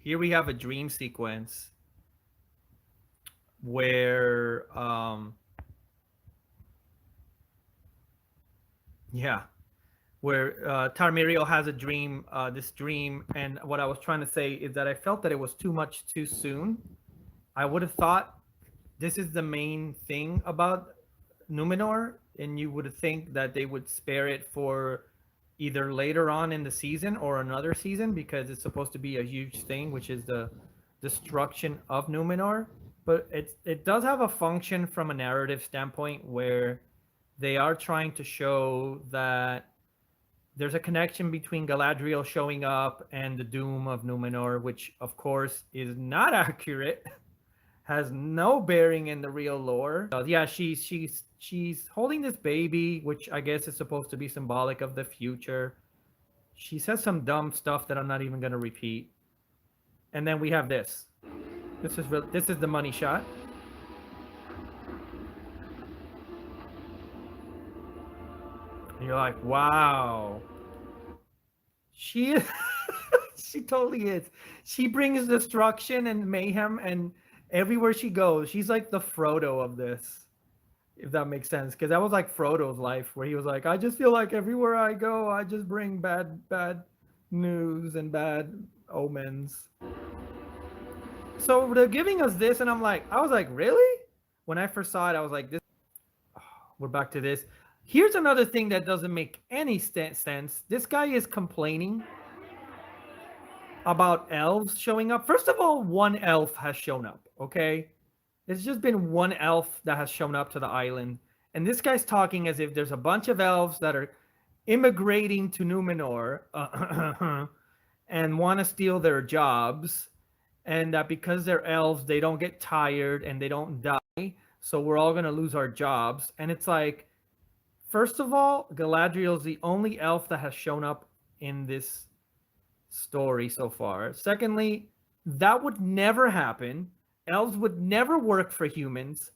here we have a dream sequence where yeah, where Tarmiriel has a dream, this dream, and what I was trying to say is that I felt that it was too much too soon. I would have thought this is the main thing about Numenor, and you would think that they would spare it for either later on in the season or another season because it's supposed to be a huge thing, which is the destruction of Numenor. But it does have a function from a narrative standpoint where they are trying to show that there's a connection between Galadriel showing up and the doom of Numenor, which of course is not accurate, has no bearing in the real lore. Yeah, she's holding this baby, which I guess is supposed to be symbolic of the future. She says some dumb stuff that I'm not even gonna repeat. And then we have this. This is the money shot. And you're like, wow. She she totally is. She brings destruction and mayhem and everywhere she goes. She's like the Frodo of this, if that makes sense. Because that was like Frodo's life, where he was like, I just feel like everywhere I go, I just bring bad news and bad omens. So they're giving us this, and I was like, really? When I first saw it, I was like, this. Oh, we're back to this. Here's another thing that doesn't make any sense. This guy is complaining about elves showing up. First of all, one elf has shown up, okay? There's just been one elf that has shown up to the island. And this guy's talking as if there's a bunch of elves that are immigrating to Numenor and want to steal their jobs. And that because they're elves, they don't get tired and they don't die. So we're all going to lose our jobs. And it's like, first of all, Galadriel's the only elf that has shown up in this story so far. Secondly, that would never happen. Elves would never work for humans,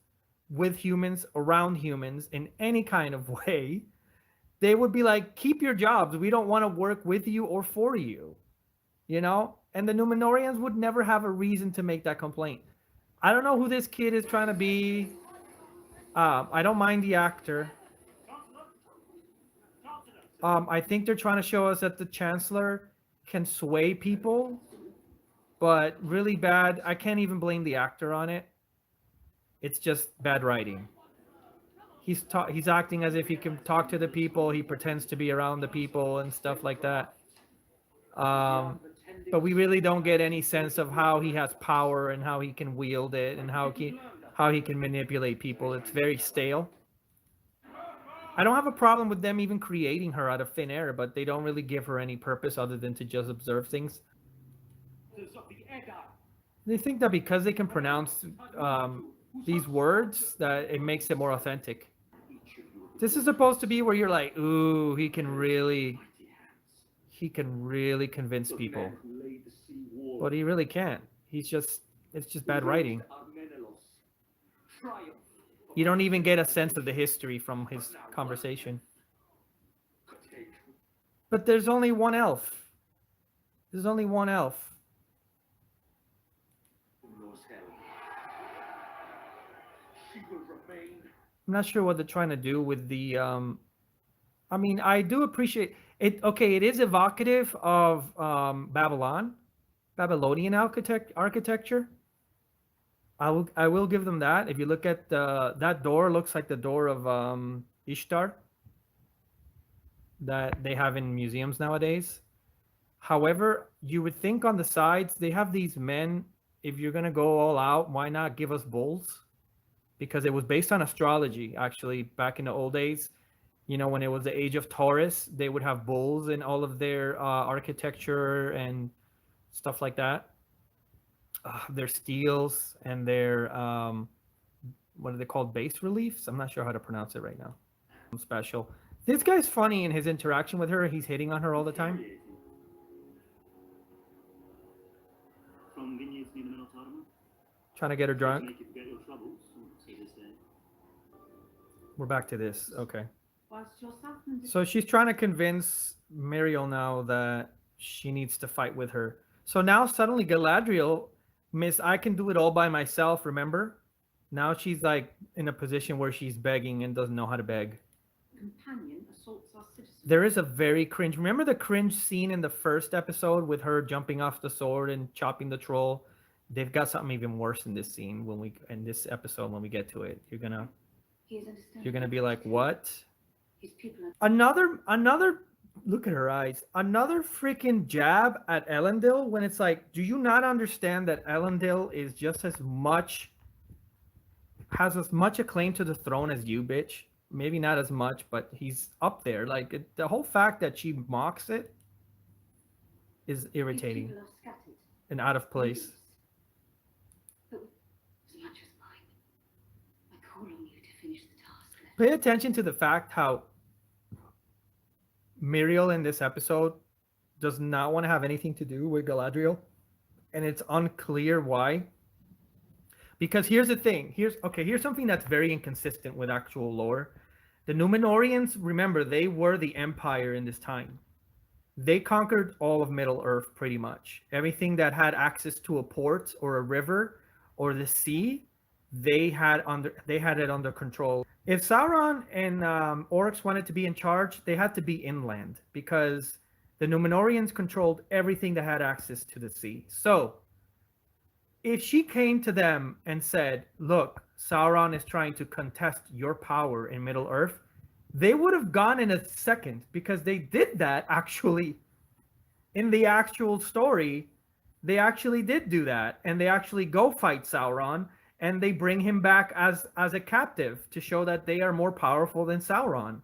with humans, around humans in any kind of way. They would be like, keep your jobs. We don't want to work with you or for you. You know? And the Numenorians would never have a reason to make that complaint. I don't know who this kid is trying to be. I don't mind the actor. I think they're trying to show us that the Chancellor can sway people, but really bad. I can't even blame the actor on it. It's just bad writing. He's acting as if he can talk to the people. He pretends to be around the people and stuff like that. But we really don't get any sense of how he has power and how he can wield it and how he can manipulate people. It's very stale. I don't have a problem with them even creating her out of thin air, but they don't really give her any purpose other than to just observe things. They think that because they can pronounce these words, that it makes it more authentic. This is supposed to be where you're like, ooh, he can really convince people, but he really can't. It's just bad writing. You don't even get a sense of the history from his conversation. But there's only one elf. There's only one elf. I'm not sure what they're trying to do with the. I mean, I do appreciate it. Okay, it is evocative of Babylonian architecture. I will give them that. If you look at that door, looks like the door of Ishtar that they have in museums nowadays. However, you would think on the sides they have these men. If you're gonna go all out, why not give us bulls? Because it was based on astrology, actually, back in the old days. You know, when it was the age of Taurus, they would have bulls in all of their architecture and stuff like that. Their steels and their what are they called? Bas reliefs? I'm not sure how to pronounce it right now. Special. This guy's funny in his interaction with her. He's hitting on her all the time. Trying to get her drunk. We're back to this. Okay. So she's trying to convince Muriel now that she needs to fight with her. So now suddenly Galadriel, Miss, I can do it all by myself. Remember? Now she's like in a position where she's begging and doesn't know how to beg. Companion assaults our citizens. There is a very cringe. Remember the cringe scene in the first episode with her jumping off the sword and chopping the troll? They've got something even worse in this scene when we in this episode when we get to it. You're gonna be like, what? His people are Another look at her eyes. Another freaking jab at Elendil when it's like, do you not understand that Elendil is just as much has as much acclaim to the throne as you, bitch? Maybe not as much, but he's up there. Like the whole fact that she mocks it is irritating scattered. and out of place. But as much as mine, I call on you to finish the task left. Pay attention to the fact how Muriel in this episode does not want to have anything to do with Galadriel, and it's unclear why. Because here's the thing. Here's something that's very inconsistent with actual lore. The Numenorians, remember, they were the empire in this time. They conquered all of Middle Earth pretty much. Everything that had access to a port or a river or the sea, they had it under control. If Sauron and Oryx wanted to be in charge, they had to be inland because the Numenorians controlled everything that had access to the sea. So if she came to them and said, look, Sauron is trying to contest your power in Middle Earth, they would have gone in a second because they did that actually in the actual story. They actually did do that, and they actually go fight Sauron, and they bring him back as a captive to show that they are more powerful than Sauron.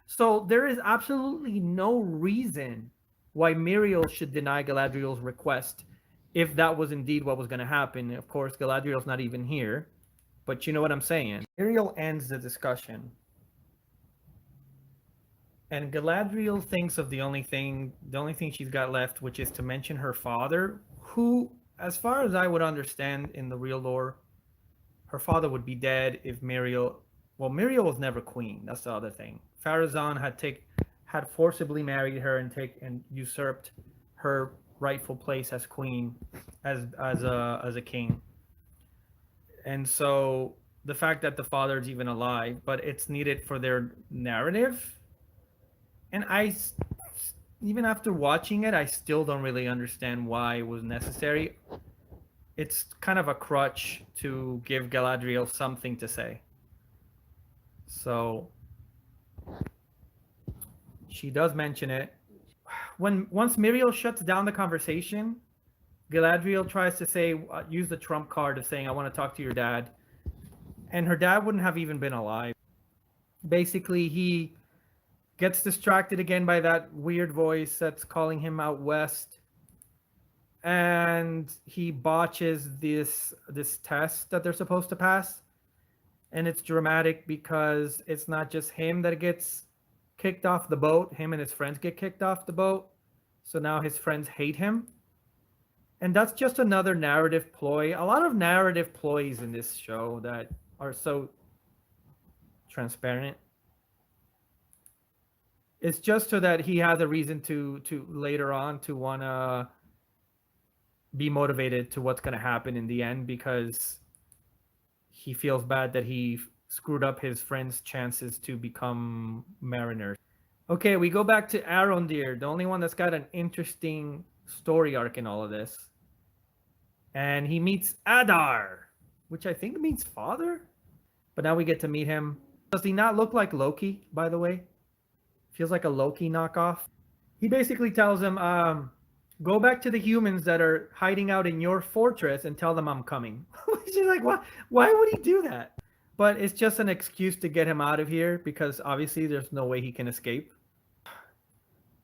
So there is absolutely no reason why Muriel should deny Galadriel's request if that was indeed what was going to happen. Of course, Galadriel's not even here, but you know what I'm saying. Muriel ends the discussion, and Galadriel thinks of the only thing she's got left, which is to mention her father, who, as far as I would understand in the real lore, her father would be dead if Muriel. Well, Muriel was never queen. That's the other thing. Pharazôn had forcibly married her and usurped her rightful place as queen, as a king. And so the fact that the father is even alive, but it's needed for their narrative. And even after watching it, I still don't really understand why it was necessary. It's kind of a crutch to give Galadriel something to say. So she does mention it. Once Muriel shuts down the conversation, Galadriel tries to say, use the trump card of saying, I want to talk to your dad. And her dad wouldn't have even been alive. Basically, he gets distracted again by that weird voice that's calling him out west. And he botches this test that they're supposed to pass. And it's dramatic because it's not just him that gets kicked off the boat. Him and his friends get kicked off the boat. So now his friends hate him. And that's just another narrative ploy. A lot of narrative ploys in this show that are so transparent. It's just so that he has a reason to later on to want to be motivated to what's going to happen in the end, because he feels bad that he screwed up his friend's chances to become mariners. Okay, we go back to Arondir, the only one that's got an interesting story arc in all of this. And he meets Adar, which I think means father. But now we get to meet him. Does he not look like Loki, by the way? Feels like a Loki knockoff. He basically tells him, go back to the humans that are hiding out in your fortress and tell them I'm coming. She's like, what? Why would he do that? But it's just an excuse to get him out of here, because obviously there's no way he can escape.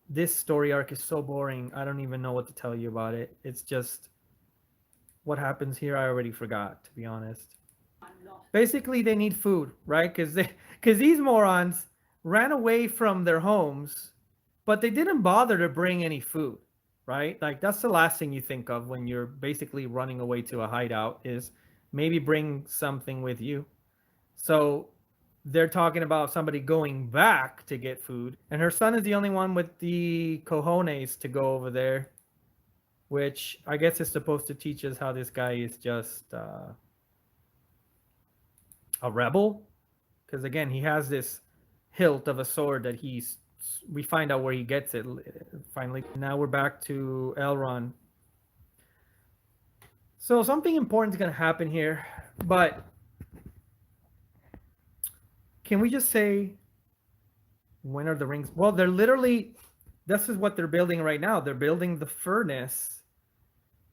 This story arc is so boring. I don't even know what to tell you about it. It's just what happens here. I already forgot, to be honest. Basically, they need food, right? Because these morons ran away from their homes, but they didn't bother to bring any food, right? Like, that's the last thing you think of when you're basically running away to a hideout, is maybe bring something with you. So they're talking about somebody going back to get food, and her son is the only one with the cojones to go over there which I guess is supposed to teach us how this guy is just a rebel. Because again, he has this hilt of a sword that he's. We find out where he gets it finally. Now we're back to Elrond. So something important is going to happen here, but can we just say when are the rings? Well, they're literally. This is what they're building right now. They're building the furnace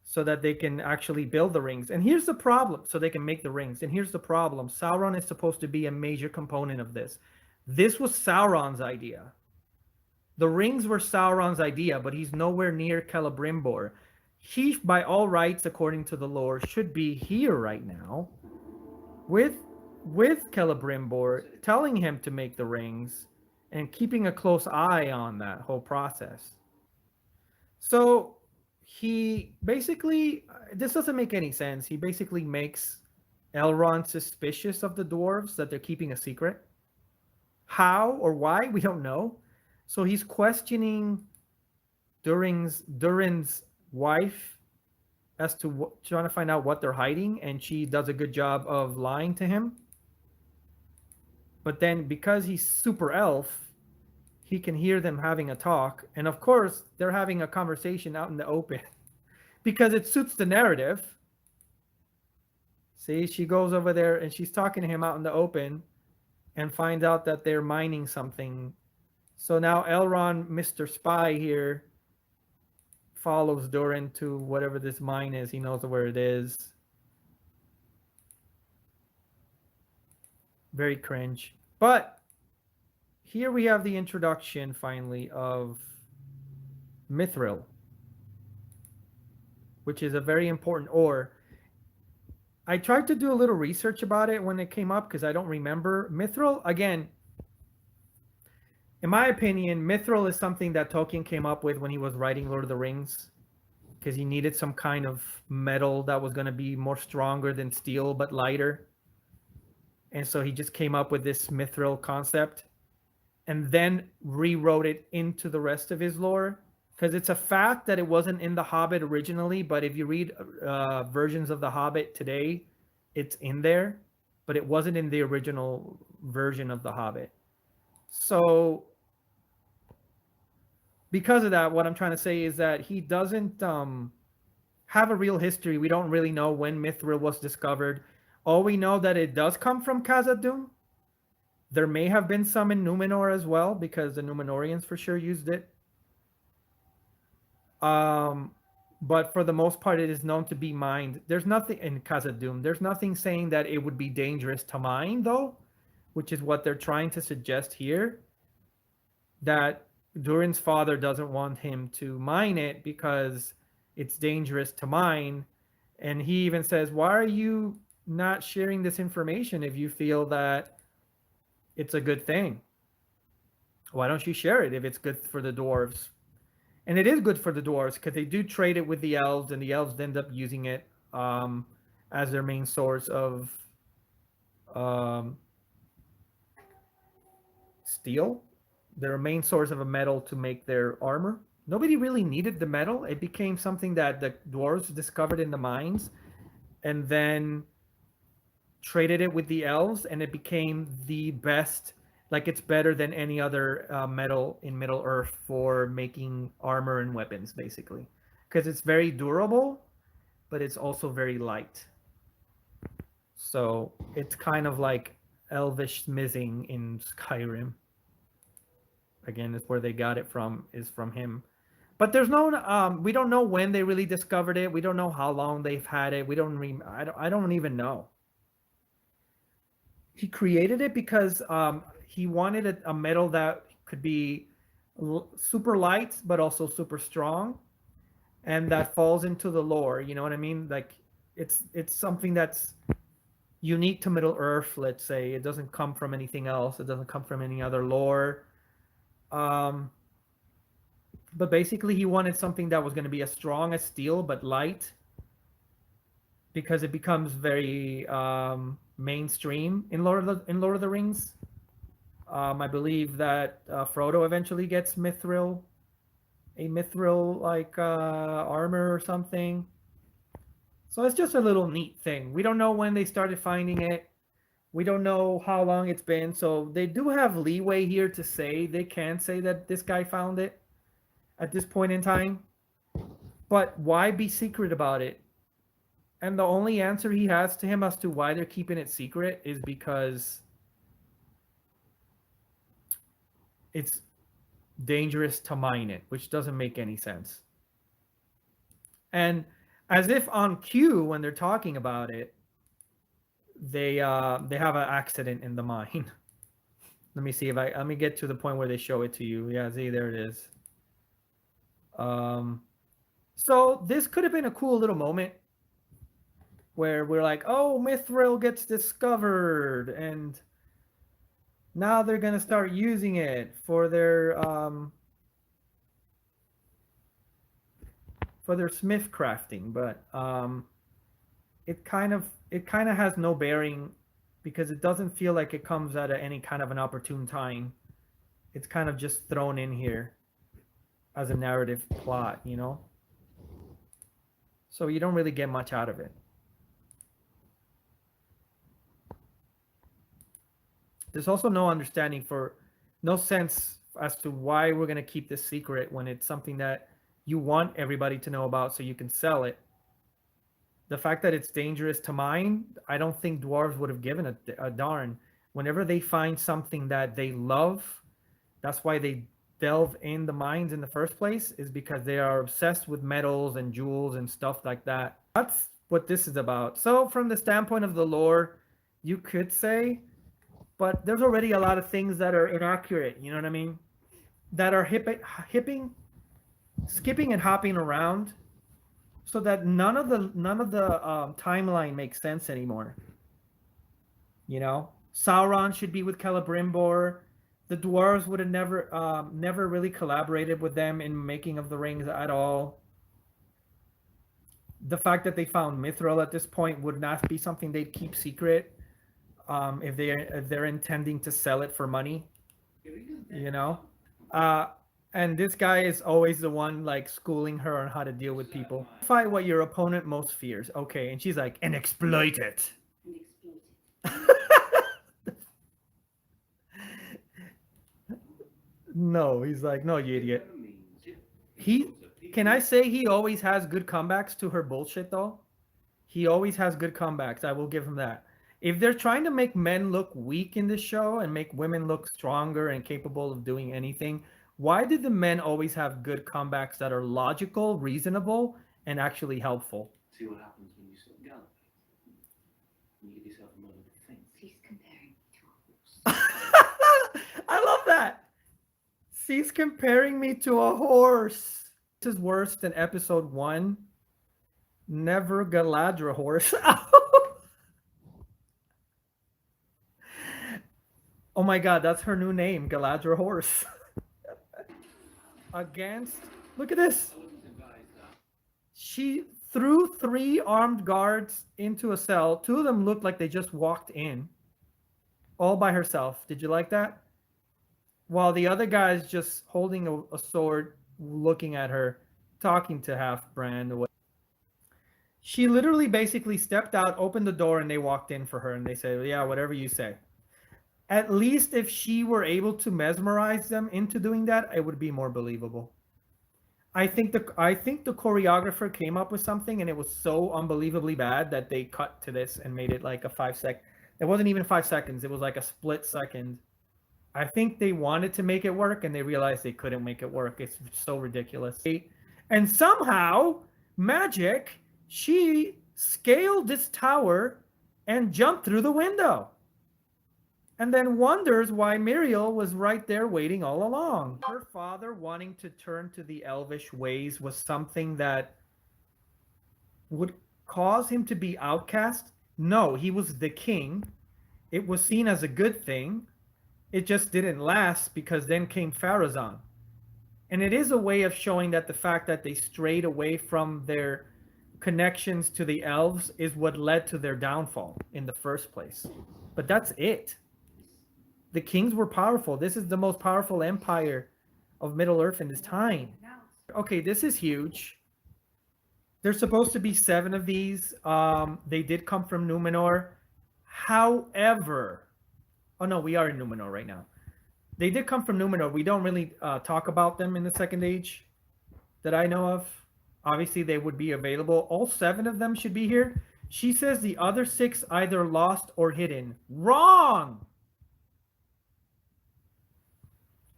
so that they can actually build the rings. And here's the problem, so they can make the rings. And here's the problem. Sauron is supposed to be a major component of this. This was Sauron's idea. The rings were Sauron's idea, but he's nowhere near Celebrimbor. He, by all rights, according to the lore, should be here right now with Celebrimbor, telling him to make the rings and keeping a close eye on that whole process. So he basically, this doesn't make any sense. He basically makes Elrond suspicious of the dwarves, that they're keeping a secret. How or why, we don't know. So he's questioning Durin's wife as to trying to find out what they're hiding, and she does a good job of lying to him. But then because he's super elf, he can hear them having a talk, and of course they're having a conversation out in the open because it suits the narrative. See, she goes over there and she's talking to him out in the open and finds out that they're mining something. So now Elrond, Mr. Spy here, follows Durin to whatever this mine is. He knows where it is. Very cringe. But here we have the introduction, finally, of Mithril, which is a very important ore. I tried to do a little research about it when it came up because I don't remember. Mithril, again, in my opinion, Mithril is something that Tolkien came up with when he was writing Lord of the Rings, because he needed some kind of metal that was going to be more stronger than steel but lighter. And so he just came up with this Mithril concept and then rewrote it into the rest of his lore. Because it's a fact that it wasn't in The Hobbit originally, but if you read versions of The Hobbit today, it's in there, but it wasn't in the original version of The Hobbit. So because of that, what I'm trying to say is that he doesn't have a real history. We don't really know when Mithril was discovered. All we know that it does come from Khazad-dûm. There may have been some in Numenor as well, because the Numenorians for sure used it. But for the most part, it is known to be mined. There's nothing in Khazad-dûm. There's nothing saying that it would be dangerous to mine, though, which is what they're trying to suggest here. That Durin's father doesn't want him to mine it because it's dangerous to mine. And he even says, why are you not sharing this information if you feel that it's a good thing? Why don't you share it if it's good for the dwarves? And it is good for the dwarves because they do trade it with the elves, and the elves end up using it as their main source of steel, their main source of a metal to make their armor. Nobody really needed the metal. It became something that the dwarves discovered in the mines and then traded it with the elves, and it became the best. Like, it's better than any other metal in Middle Earth for making armor and weapons, basically. Because it's very durable, but it's also very light. So it's kind of like elvish smithing in Skyrim. Again, it's where they got it from, is from him. But there's no, we don't know when they really discovered it. We don't know how long they've had it. I don't even know. He created it because he wanted a metal that could be super light but also super strong, and that falls into the lore. You know what I mean? Like, it's something that's unique to Middle Earth. Let's say it doesn't come from anything else. It doesn't come from any other lore. But basically, he wanted something that was going to be as strong as steel but light, because it becomes very mainstream in Lord of the Rings. I believe that Frodo eventually gets Mithril. a mithril like armor or something. So it's just a little neat thing. We don't know when they started finding it. We don't know how long it's been. So they do have leeway here to say they can say that this guy found it at this point in time. But why be secret about it? And the only answer he has to him as to why they're keeping it secret is because it's dangerous to mine it, which doesn't make any sense. And as if on cue, when they're talking about it, they have an accident in the mine. Let me see if let me get to the point where they show it to you. Yeah, see, there it is. So this could have been a cool little moment where we're like, oh, Mithril gets discovered, and now they're gonna start using it for their smith crafting. But it kind of has no bearing because it doesn't feel like it comes at any kind of an opportune time. It's kind of just thrown in here as a narrative plot, you know? So you don't really get much out of it. There's also no sense as to why we're going to keep this secret when it's something that you want everybody to know about so you can sell it. The fact that it's dangerous to mine, I don't think dwarves would have given a darn. Whenever they find something that they love, that's why they delve in the mines in the first place, is because they are obsessed with metals and jewels and stuff like that. That's what this is about. So from the standpoint of the lore, you could say, but there's already a lot of things that are inaccurate, you know what I mean? That are skipping and hopping around so that none of the timeline makes sense anymore. You know, Sauron should be with Celebrimbor. The dwarves would have never really collaborated with them in making of the rings at all. The fact that they found Mithril at this point would not be something they'd keep secret if they're intending to sell it for money. You know, and this guy is always the one like schooling her on how to deal with people. Fight what your opponent most fears. Okay, and she's like, and exploit it. And exploit it. No, he's like, no, you idiot. Can I say he always has good comebacks to her bullshit though? He always has good comebacks. I will give him that. If they're trying to make men look weak in this show and make women look stronger and capable of doing anything, why did the men always have good comebacks that are logical, reasonable, and actually helpful? See what happens when you stop galloping. When you give yourself a moment to think. Cease comparing to a horse. I love that. Cease comparing me to a horse. This is worse than episode 1. Never Galadra horse. Oh my god, that's her new name, Galadra horse. Against, look at this. She threw 3 armed guards into a cell. 2 of them looked like they just walked in. All by herself. Did you like that? While the other guy's just holding a sword, looking at her, talking to Halfbrand. She literally basically stepped out, opened the door, and they walked in for her, and they said, yeah, whatever you say. At least if she were able to mesmerize them into doing that, it would be more believable. I think the choreographer came up with something, and it was so unbelievably bad that they cut to this and made it like a 5-second. It wasn't even 5 seconds. It was like a split second. I think they wanted to make it work, and they realized they couldn't make it work. It's so ridiculous. And somehow, magic, she scaled this tower and jumped through the window. And then wonders why Muriel was right there waiting all along. Her father wanting to turn to the elvish ways was something that would cause him to be outcast. No, he was the king. It was seen as a good thing. It just didn't last because then came Pharazôn. And it is a way of showing that the fact that they strayed away from their connections to the elves is what led to their downfall in the first place. But that's it. The kings were powerful. This is the most powerful empire of Middle-earth in this time. Okay, this is huge. There's supposed to be 7 of these. They did come from Numenor. However, oh no, we are in Numenor right now. They did come from Numenor. We don't really talk about them in the Second Age that I know of. Obviously, they would be available. All 7 of them should be here. She says the other 6 either lost or hidden. Wrong!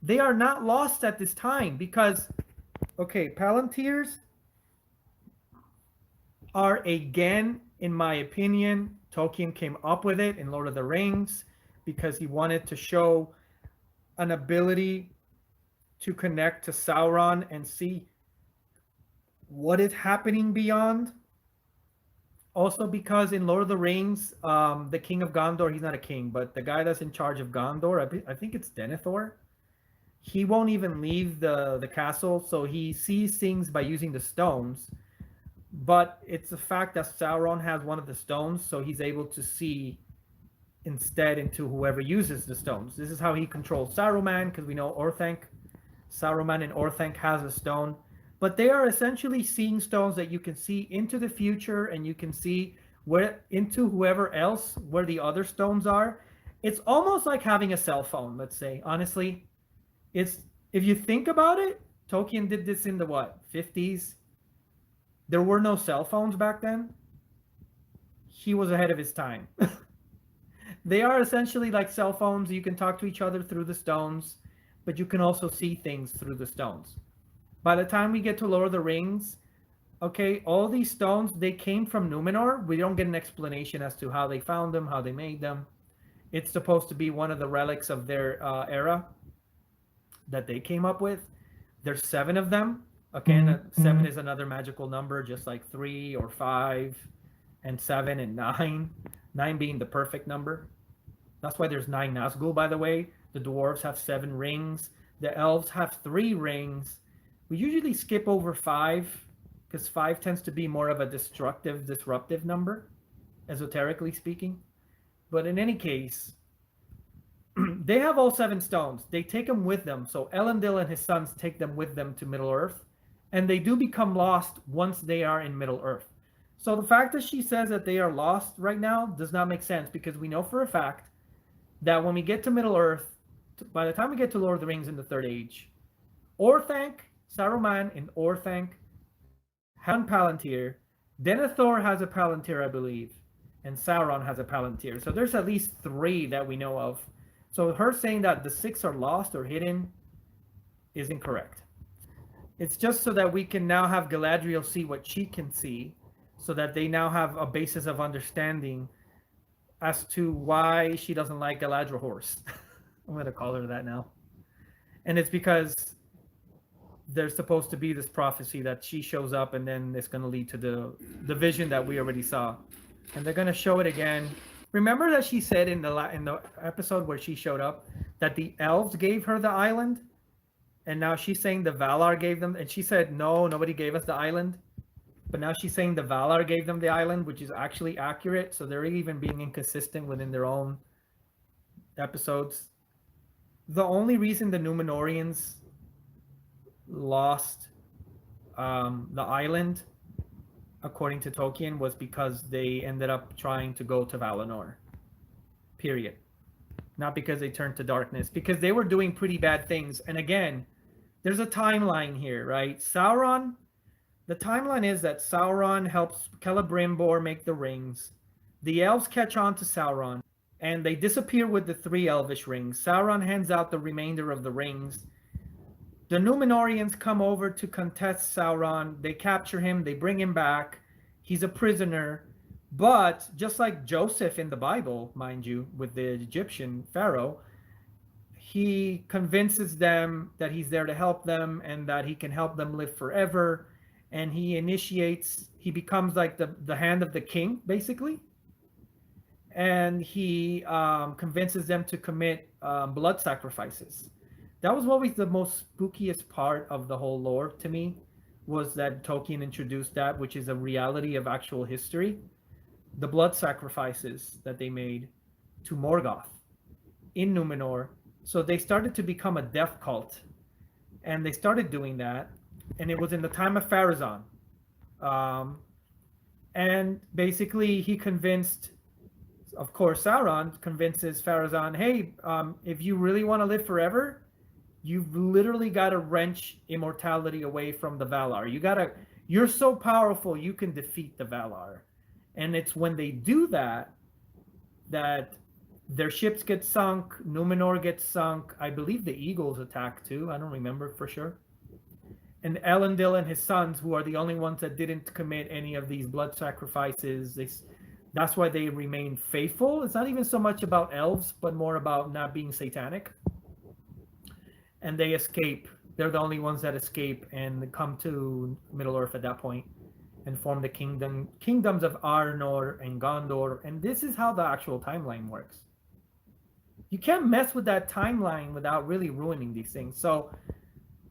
They are not lost at this time because, okay, Palantirs are again, in my opinion, Tolkien came up with it in Lord of the Rings because he wanted to show an ability to connect to Sauron and see what is happening beyond. Also, because in Lord of the Rings, the King of Gondor, he's not a king, but the guy that's in charge of Gondor, I think it's Denethor, he won't even leave the castle, so he sees things by using the stones. But it's the fact that Sauron has one of the stones, so he's able to see instead into whoever uses the stones. This is how he controls Saruman, because we know Orthanc. Saruman and Orthanc has a stone. But they are essentially seeing stones that you can see into the future, and you can see where into whoever else where the other stones are. It's almost like having a cell phone, let's say. Honestly, it's if you think about it, Tolkien did this in the what, 50s? There were no cell phones back then. He was ahead of his time. They are essentially like cell phones. You can talk to each other through the stones, but you can also see things through the stones. By the time we get to Lord of the Rings, okay, all these stones, they came from Numenor. We don't get an explanation as to how they found them, how they made them. It's supposed to be one of the relics of their era that they came up with. There's 7 of them. Again, 7 is another magical number, just like 3 or 5 and 7 and 9. 9 being the perfect number. That's why there's 9 Nazgul, by the way. The dwarves have 7 rings. The elves have 3 rings. We usually skip over 5 because 5 tends to be more of a disruptive number, esoterically speaking. But in any case, they have all 7 stones. They take them with them. So Elendil and his sons take them with them to Middle-earth. And they do become lost once they are in Middle-earth. So the fact that she says that they are lost right now does not make sense because we know for a fact that when we get to Middle-earth, by the time we get to Lord of the Rings in the Third Age, Orthanc, Saruman and Orthanc have one Palantir. Denethor has a Palantir, I believe. And Sauron has a Palantir. So there's at least 3 that we know of. So her saying that the 6 are lost or hidden is incorrect. It's just so that we can now have Galadriel see what she can see, so that they now have a basis of understanding as to why she doesn't like Galadriel horse. I'm going to call her that now. And it's because there's supposed to be this prophecy that she shows up and then it's going to lead to the vision that we already saw. And they're going to show it again. Remember that she said in the episode where she showed up that the elves gave her the island? And now she's saying the Valar gave them, and she said, no, nobody gave us the island. But now she's saying the Valar gave them the island, which is actually accurate. So they're even being inconsistent within their own episodes. The only reason the Númenóreans lost the island, according to Tolkien, was because they ended up trying to go to Valinor. Period. Not because they turned to darkness, because they were doing pretty bad things. And again, there's a timeline here, right? Sauron, the timeline is that Sauron helps Celebrimbor make the rings. The elves catch on to Sauron, and they disappear with the 3 elvish rings. Sauron hands out the remainder of the rings. The Númenóreans come over to contest Sauron. They capture him. They bring him back. He's a prisoner. But just like Joseph in the Bible, mind you, with the Egyptian pharaoh, he convinces them that he's there to help them and that he can help them live forever. And he becomes like the hand of the king, basically. And he convinces them to commit blood sacrifices. That was always the most spookiest part of the whole lore to me, was that Tolkien introduced that, which is a reality of actual history. The blood sacrifices that they made to Morgoth in Númenor. So they started to become a death cult. And they started doing that. and it was in the time of Pharazôn. Um, and basically, he convinced, of course, Sauron convinces Pharazôn, hey, if you really want to live forever, you've literally got to wrench immortality away from the Valar. You're so powerful, you can defeat the Valar. And it's when they do that their ships get sunk, Numenor gets sunk. I believe the Eagles attack too. I don't remember for sure. And Elendil and his sons, who are the only ones that didn't commit any of these blood sacrifices, that's why they remain faithful. It's not even so much about elves, but more about not being satanic. And they escape. They're the only ones that escape and come to Middle Earth at that point and form the kingdoms of Arnor and Gondor. And this is how the actual timeline works. You can't mess with that timeline without really ruining these things. So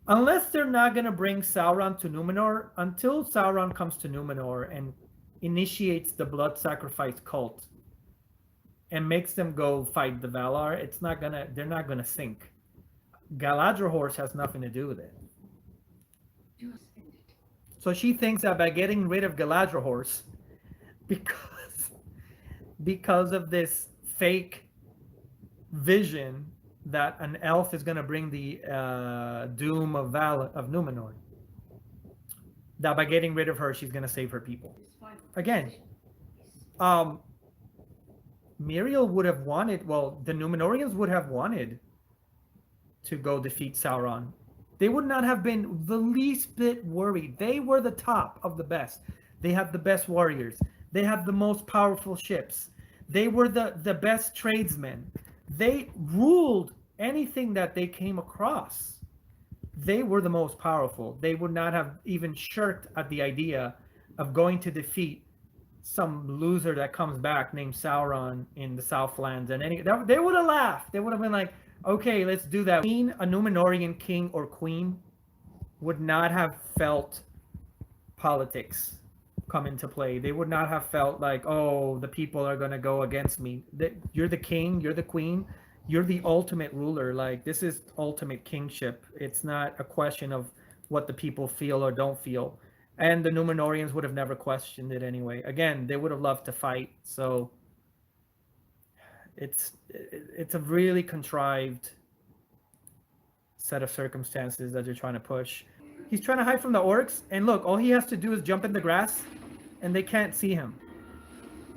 unless they're not going to bring Sauron to Numenor, until Sauron comes to Numenor and initiates the blood sacrifice cult and makes them go fight the Valar, they're not gonna sink. Galadriel's horse has nothing to do with it. So she thinks that by getting rid of Galadriel's horse, because of this fake vision that an elf is going to bring the doom of Numenor, that by getting rid of her, she's going to save her people. Again, Miriel would have wanted, well, the Numenorians would have wanted to go defeat Sauron. They would not have been the least bit worried. They were the top of the best. They had the best warriors. They had the most powerful ships. They were the best tradesmen. They ruled anything that they came across. They were the most powerful. They would not have even shirked at the idea of going to defeat some loser that comes back named Sauron in the Southlands. And they would have laughed. They would have been like, okay, let's do that. A Numenorian king or queen would not have felt politics come into play. They would not have felt like, oh, the people are going to go against me. You're the king, you're the queen, you're the ultimate ruler. Like, this is ultimate kingship. It's not a question of what the people feel or don't feel. And the Numenorians would have never questioned it anyway. Again, they would have loved to fight. So it's a really contrived set of circumstances that you're trying to push. He's trying to hide from the orcs, and look, all he has to do is jump in the grass and they can't see him.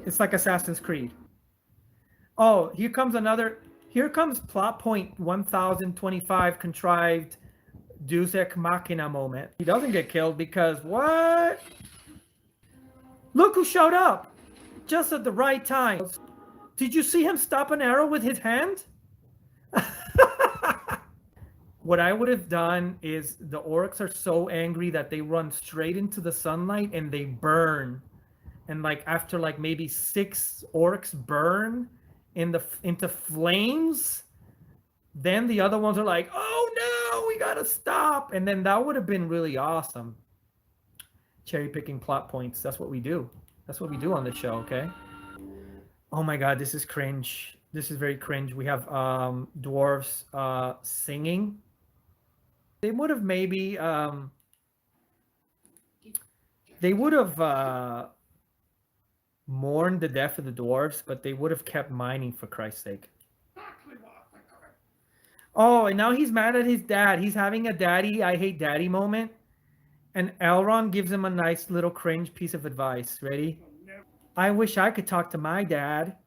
It's like Assassin's Creed. Oh, here comes plot point 1025 contrived Deus Ex Machina moment. He doesn't get killed because what? Look who showed up just at the right time. Did you see him stop an arrow with his hand? What I would have done is, the orcs are so angry that they run straight into the sunlight and they burn. And like after like maybe 6 orcs burn into flames, then the other ones are like, oh no, we gotta stop. And then that would have been really awesome. Cherry picking plot points. That's what we do. That's what we do on the show, okay? Oh my god, this is cringe. This is very cringe. We have dwarves singing. They would have maybe mourned the death of the dwarves, but they would have kept mining for Christ's sake. Oh, and now he's mad at his dad. He's having a daddy, I hate daddy moment. And Elrond gives him a nice little cringe piece of advice. Ready? I wish I could talk to my dad.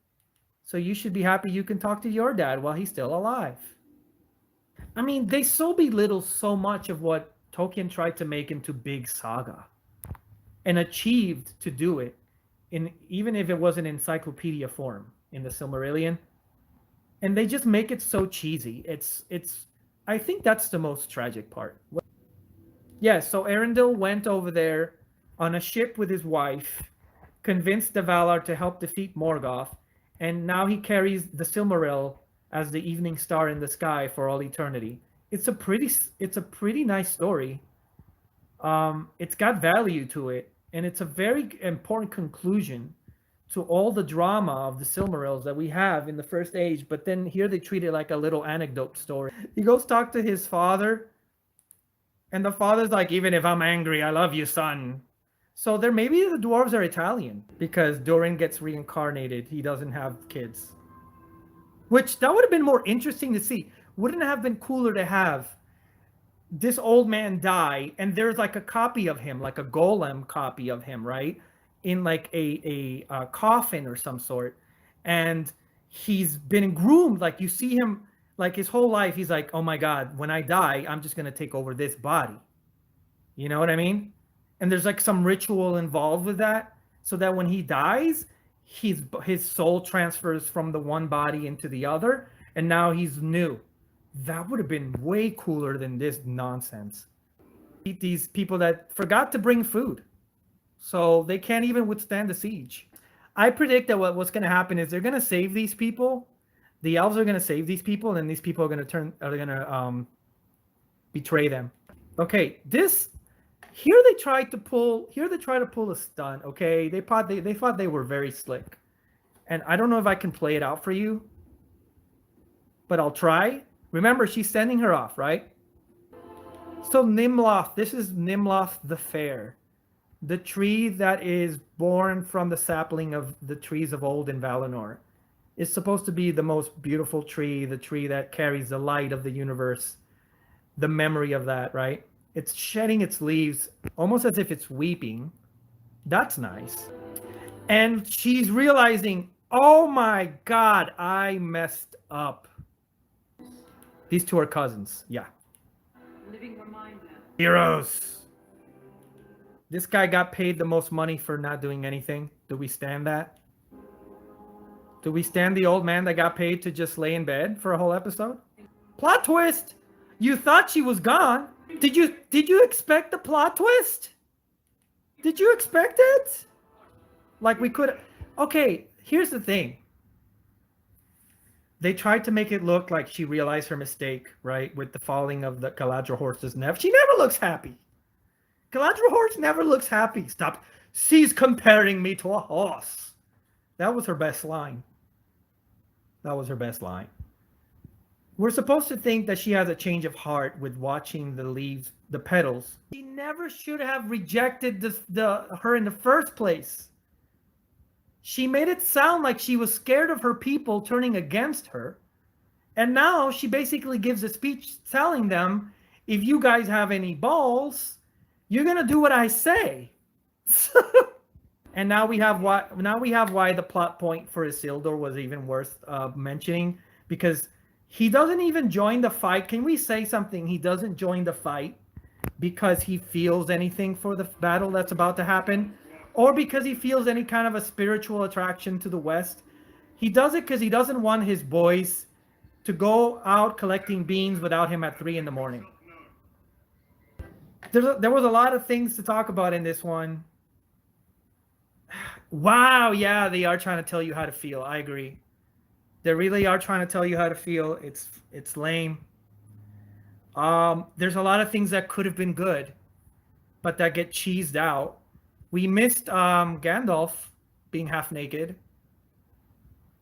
So you should be happy you can talk to your dad while he's still alive. I mean, they so belittle so much of what Tolkien tried to make into big saga and achieved to do it, even if it was an encyclopedia form in the Silmarillion. And they just make it so cheesy. I think that's the most tragic part. Yeah, so Arendelle went over there on a ship with his wife, convinced the Valar to help defeat Morgoth, and now he carries the Silmaril as the evening star in the sky for all eternity. It's a pretty nice story. It's got value to it, and it's a very important conclusion to all the drama of the Silmarils that we have in the First Age. But then here they treat it like a little anecdote story. He goes talk to his father, And the father's like, even if I'm angry, I love you, son. So there maybe the dwarves are Italian because Doran gets reincarnated. He doesn't have kids. Which that would have been more interesting to see. Wouldn't it have been cooler to have this old man die and there's like a copy of him, like a golem copy of him, right? In like a coffin or some sort. And he's been groomed. Like you see him like his whole life. He's like, oh my God, when I die, I'm just going to take over this body. You know what I mean? And there's like some ritual involved with that, so that when he dies, his soul transfers from the one body into the other, and now he's new. That would have been way cooler than this nonsense. These people that forgot to bring food, so they can't even withstand the siege. I predict that what's going to happen is they're going to save these people. The elves are going to save these people, and these people are going to betray them. Okay, this here they tried to pull a stunt. Okay, they thought they were very slick, and I don't know if I can play it out for you, but I'll try. Remember, she's sending her off, right? So Nimloth, this is Nimloth the Fair, the tree that is born from the sapling of the trees of old in Valinor. It's supposed to be the most beautiful tree, the tree that carries the light of the universe, the memory of that, right? It's shedding its leaves almost as if it's weeping. That's nice. And she's realizing, oh my God, I messed up. These two are cousins. Yeah. Living reminder. Heroes. This guy got paid the most money for not doing anything. Do we stand that? Do we stand the old man that got paid to just lay in bed for a whole episode? Plot twist! You thought she was gone. Did you expect the plot twist? Did you expect it? Like we could. Okay, here's the thing. They tried to make it look like she realized her mistake, right? With the falling of the Galadriel horse's neck. She never looks happy. Galadriel horse never looks happy. Stop. She's comparing me to a horse. That was her best line. That was her best line. We're supposed to think that she has a change of heart with watching the leaves, the petals. She never should have rejected her in the first place. She made it sound like she was scared of her people turning against her. And now she basically gives a speech telling them, if you guys have any balls, you're going to do what I say. And now we have why the plot point for Isildur was even worth mentioning, because he doesn't even join the fight. Can we say something? He doesn't join the fight because he feels anything for the battle that's about to happen, or because he feels any kind of a spiritual attraction to the West. He does it because he doesn't want his boys to go out collecting beans without him at 3 a.m. There was a lot of things to talk about in this one. Wow, yeah, they are trying to tell you how to feel. I agree. They really are trying to tell you how to feel. It's lame. There's a lot of things that could have been good, but that get cheesed out. We missed Gandalf being half naked.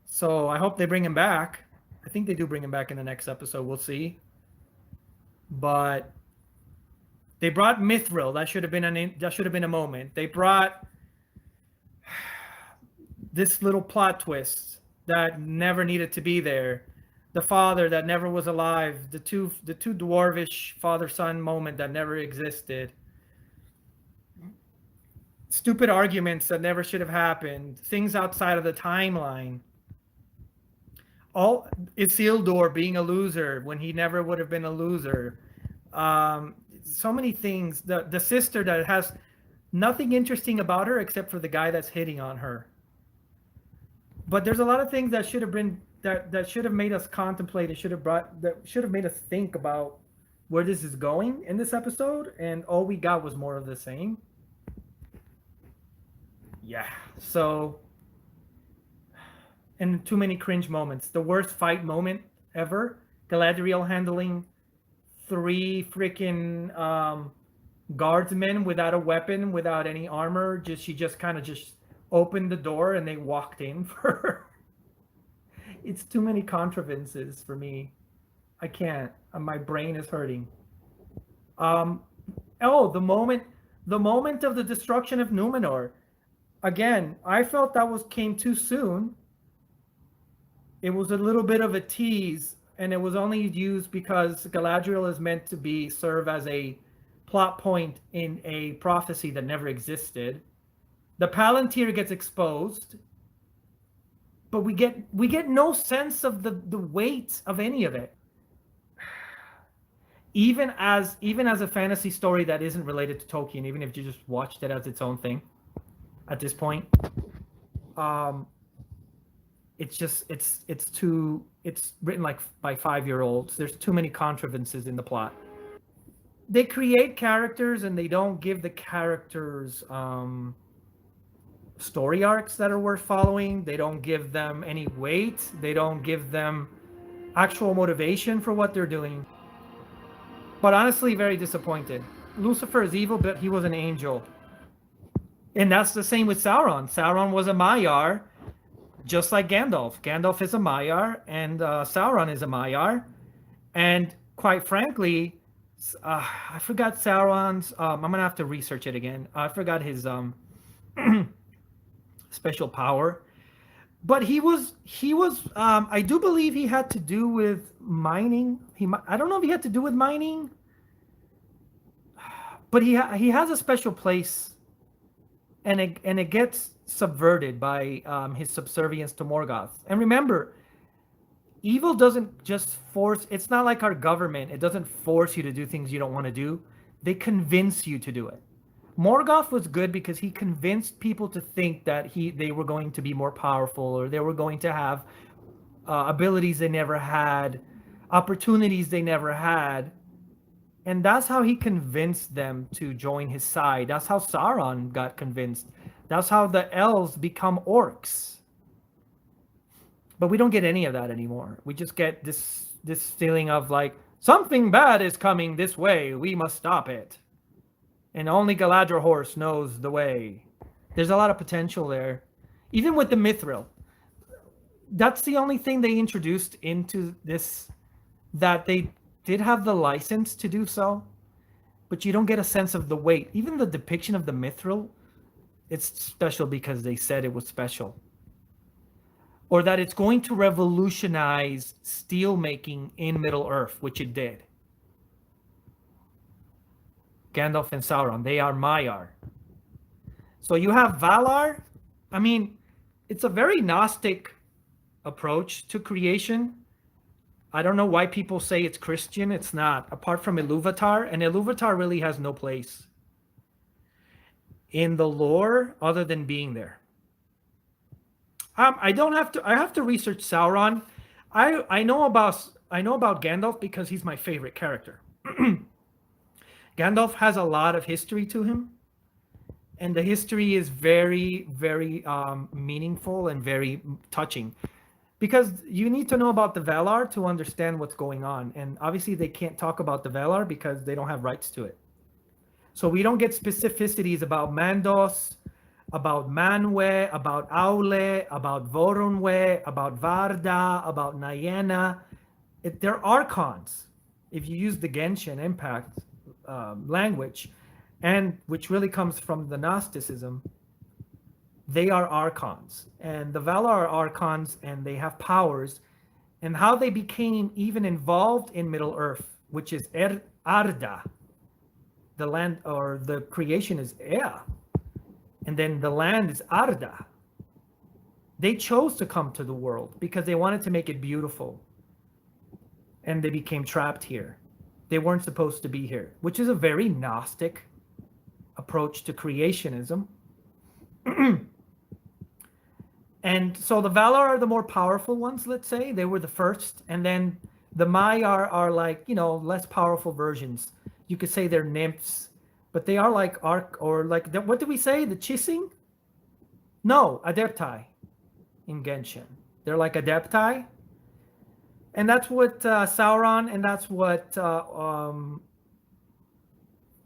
So I hope they bring him back. I think they do bring him back in the next episode. We'll see. But they brought Mithril. That should have been a moment. They brought this little plot twist that never needed to be there. The father that never was alive. The two dwarvish father-son moment that never existed. Stupid arguments that never should have happened. Things outside of the timeline. All Isildur being a loser when he never would have been a loser. So many things. The sister that has nothing interesting about her except for the guy that's hitting on her. But there's a lot of things that should have been that should have made us contemplate. That should have made us think about where this is going in this episode, and all we got was more of the same. Yeah. So, and too many cringe moments. The worst fight moment ever. Galadriel handling 3 freaking guardsmen without a weapon, without any armor. She just kind of just opened the door and they walked in for her. It's too many contrivances for me. I can't. My brain is hurting. Oh, the moment of the destruction of Numenor. Again, I felt that was came too soon. It was a little bit of a tease, and it was only used because Galadriel is meant to be serve as a plot point in a prophecy that never existed. The Palantir gets exposed, but we get no sense of the weight of any of it. Even as a fantasy story that isn't related to Tolkien, even if you just watched it as its own thing at this point, um, it's written like by 5-year-olds. There's too many contrivances in the plot. They create characters and they don't give the characters story arcs that are worth following. They don't give them any weight. They don't give them actual motivation for what they're doing. But honestly, very disappointed. Lucifer is evil, but he was an angel. And that's the same with Sauron. Sauron was a Maiar, just like Gandalf. Gandalf is a Maiar, and Sauron is a Maiar. And quite frankly, I forgot Sauron's. I'm gonna have to research it again. I forgot his special power, but he was. I do believe he had to do with mining. I don't know if he had to do with mining, but he has a special place, and it gets subverted by his subservience to Morgoth. And remember, evil doesn't just force. It's not like our government. It doesn't force you to do things you don't want to do. They convince you to do it. Morgoth was good because he convinced people to think that they were going to be more powerful, or they were going to have abilities they never had, opportunities they never had. And that's how he convinced them to join his side. That's how Sauron got convinced. That's how the elves become orcs. But we don't get any of that anymore. We just get this feeling of like, something bad is coming this way. We must stop it. And only Galadriel Horse knows the way. There's a lot of potential there. Even with the Mithril. That's the only thing they introduced into this, that they did have the license to do so, but you don't get a sense of the weight. Even the depiction of the Mithril, it's special because they said it was special. Or that it's going to revolutionize steel making in Middle-earth, which it did. Gandalf and Sauron, they are Maiar. So you have Valar. I mean, it's a very Gnostic approach to creation. I don't know why people say it's Christian. It's not. Apart from Ilúvatar, and Ilúvatar really has no place in the lore other than being there. I don't have to. I have to research Sauron. I know about Gandalf because he's my favorite character. Gandalf has a lot of history to him, and the history is very, very meaningful and very touching. Because you need to know about the Valar to understand what's going on. And obviously they can't talk about the Valar because they don't have rights to it. So we don't get specificities about Mandos, about Manwë, about Aule, about Vorunwe, about Varda, about Nyena. They're archons. If you use the Genshin Impact language, and which really comes from the Gnosticism, they are archons, and the Valar are archons, and they have powers. And how they became even involved in Middle-earth, which is Arda, the land, or the creation is Ea, and then the land is Arda. They chose to come to the world because they wanted to make it beautiful, and they became trapped here. They weren't supposed to be here, which is a very Gnostic approach to creationism. And so the Valar are the more powerful ones, let's say. They were the first. And then the Maiar are like, less powerful versions. You could say they're nymphs, but they are like what did we say? The Chising? No, Adepti in Genshin. They're like Adepti. And that's what Sauron, and that's what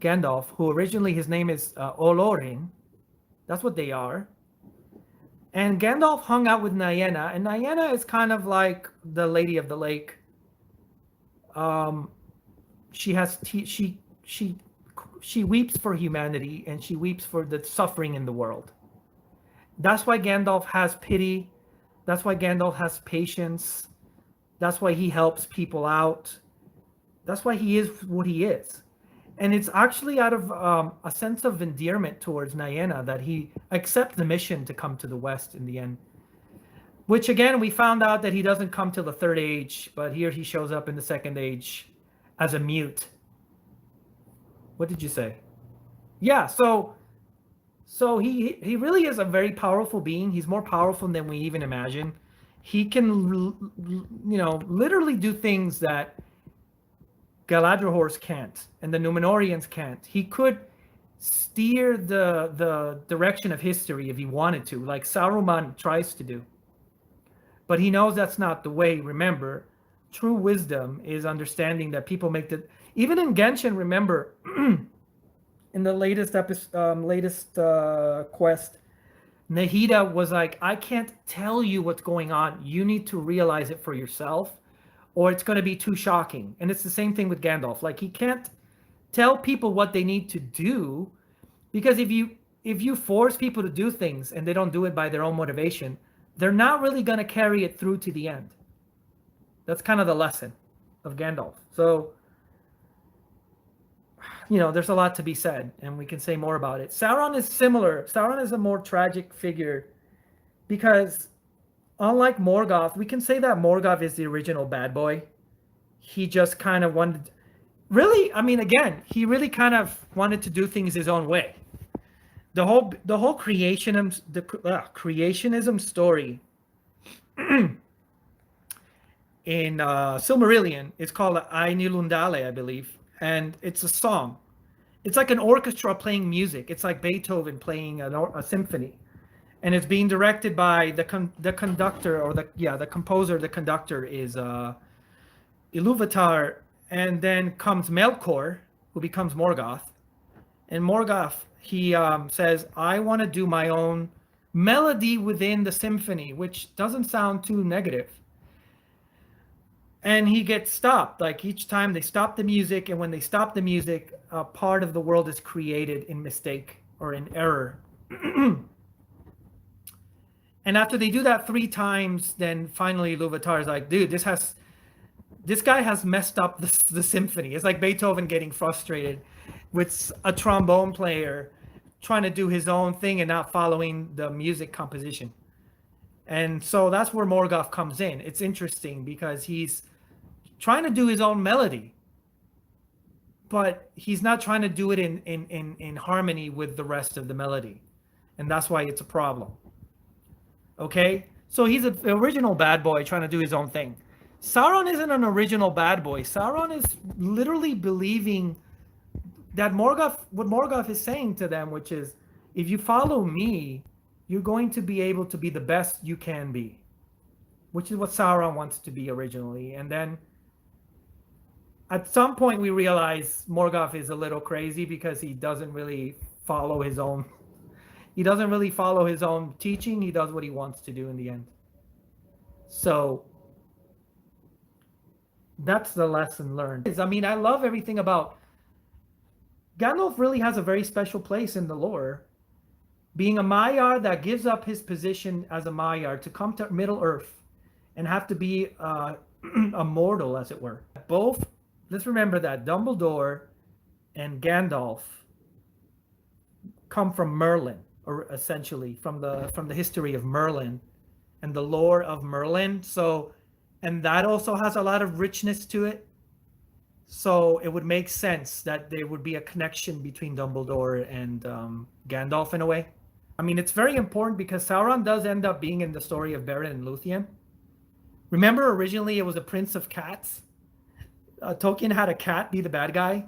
Gandalf, who originally his name is Olorin, that's what they are. And Gandalf hung out with Nyena, and Nyena is kind of like the Lady of the Lake. She has she she weeps for humanity and she weeps for the suffering in the world. That's why Gandalf has pity. That's why Gandalf has patience. That's why he helps people out. That's why he is what he is. And it's actually out of a sense of endearment towards Nienna that he accepts the mission to come to the West in the end. Which again, we found out that he doesn't come till the Third Age, but here he shows up in the Second Age as a mute. What did you say? Yeah, so he really is a very powerful being. He's more powerful than we even imagine. He can, literally do things that Galadriel's can't, and the Númenóreans can't. He could steer the direction of history if he wanted to, like Saruman tries to do. But he knows that's not the way. Remember, true wisdom is understanding that people make the. Even in Genshin, remember, in the latest quest, Nahida was like, I can't tell you what's going on. You need to realize it for yourself, or it's going to be too shocking. And it's the same thing with Gandalf. Like, he can't tell people what they need to do, because if you force people to do things and they don't do it by their own motivation, they're not really going to carry it through to the end. That's kind of the lesson of Gandalf. So, there's a lot to be said, and we can say more about it. Sauron is similar. Sauron is a more tragic figure because, unlike Morgoth, we can say that Morgoth is the original bad boy. He just kind of wanted, really, again, he really kind of wanted to do things his own way. The whole creationism story in Silmarillion is called Ainulundale, I believe, and it's a song. It's like an orchestra playing music. It's like Beethoven playing a symphony, and it's being directed by the conductor, or the composer. The conductor is Ilúvatar, and then comes Melkor, who becomes Morgoth, and Morgoth, he says, I want to do my own melody within the symphony, which doesn't sound too negative. And he gets stopped. Like, each time they stop the music, and when they stop the music, a part of the world is created in mistake or in error. And after they do that 3 times, then finally Ilúvatar is like, dude, this guy has messed up the symphony. It's like Beethoven getting frustrated with a trombone player trying to do his own thing and not following the music composition. And so that's where Morgoth comes in. It's interesting because he's trying to do his own melody, but he's not trying to do it in harmony with the rest of the melody. And that's why it's a problem. Okay? So he's an original bad boy trying to do his own thing. Sauron isn't an original bad boy. Sauron is literally believing that what Morgoth is saying to them, which is, if you follow me, you're going to be able to be the best you can be, which is what Sauron wants to be originally. And then at some point we realize Morgoth is a little crazy because he doesn't really follow his own teaching. He does what he wants to do in the end. So that's the lesson learned. I love everything about Gandalf. Really has a very special place in the lore, being a Maiar that gives up his position as a Maiar to come to Middle Earth and have to be a mortal, as it were. Both, let's remember that Dumbledore and Gandalf come from Merlin, or essentially from the history of Merlin and the lore of Merlin. So, and that also has a lot of richness to it. So it would make sense that there would be a connection between Dumbledore and Gandalf in a way. It's very important because Sauron does end up being in the story of Beren and Luthien. Remember, originally it was a prince of cats. Tolkien had a cat be the bad guy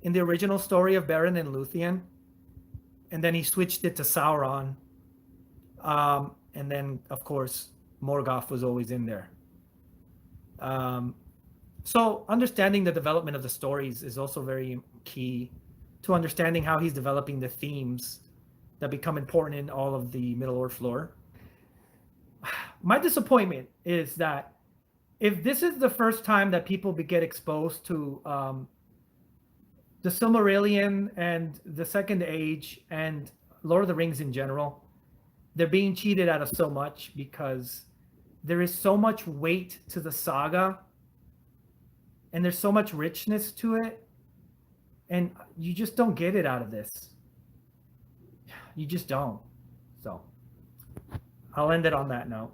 in the original story of Beren and Luthien. And then he switched it to Sauron. And then, of course, Morgoth was always in there. So understanding the development of the stories is also very key to understanding how he's developing the themes that become important in all of the Middle-earth lore. My disappointment is that if this is the first time that people get exposed to the Silmarillion and the Second Age and Lord of the Rings in general, they're being cheated out of so much because there is so much weight to the saga and there's so much richness to it, and you just don't get it out of this. You just don't. So I'll end it on that note.